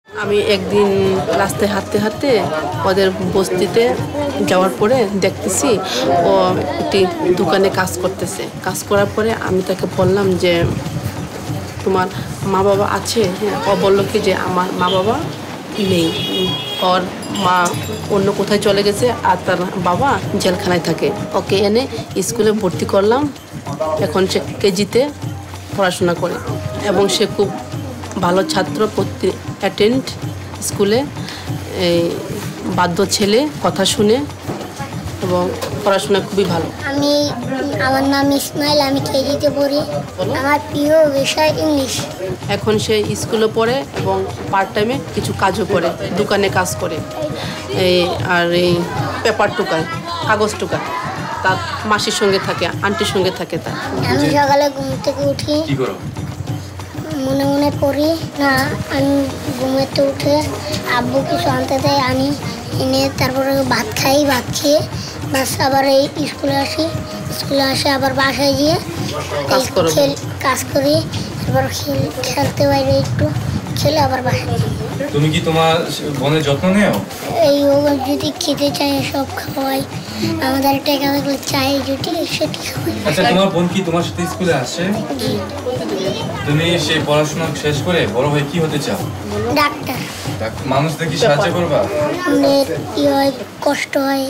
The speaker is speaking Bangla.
আমি একদিন রাস্তায় হাঁটতে হাঁটতে ওদের বস্তিতে যাওয়ার পরে দেখতেছি ও একটি দোকানে কাজ করতেছে। কাজ করার পরে আমি তাকে বললাম যে তোমার মা বাবা আছে? হ্যাঁ। ও বললো কি যে আমার মা বাবা নেই, ওর মা অন্য কোথায় চলে গেছে আর তার বাবা জেলখানায় থাকে। ওকে এনে স্কুলে ভর্তি করলাম। এখন সে কেজিতে পড়াশোনা করে এবং সে খুব ভালো ছাত্র, অ্যাটেন্ড স্কুলে, এই বাধ্য ছেলে, কথা শুনে এবং পড়াশোনা খুবই ভালো। আমার নাম ইসমাইল, আমি কেজিতে পড়ি। আমার প্রিয় বিষয় ইংলিশ। এখন সে স্কুলে পড়ে এবং পার্ট টাইমে কিছু কাজও করে, দোকানে কাজ করে, আর এই পেপার টুকায়, কাগজ টুকায়। তার মাসির সঙ্গে থাকে, আন্টির সঙ্গে থাকে। তার আমি সকালে ঘুম থেকে উঠি, মনে মনে পড়ি না। আমি ঘুমেতে উঠে আব্বু কিছু আনতে দেয়, আনি এনে তারপরে ভাত খাই। ভাত খেয়ে বাস আবার এই স্কুলে আসে আবার বাসায় গিয়ে কাজ করি। তারপর খেলতে বাইরে একটু খেলে আবার বাসায়। তুমি কি তোমার বোনের যত্ন নেও? এই ও যদি খেতে চায় সব খাওয়াই, আমাদের টাকা থাকলে চাই যদি সেটি খাওয়াই। আচ্ছা, তোমার বোন কি তোমার সাথে স্কুলে আসে? তুমি সেই পড়াশোনা শেষ করে বড় হয়ে কি হতে চাও? ডাক্তার। মানুষদের কি সাহায্য করবা? কি হয়, কষ্ট হয়।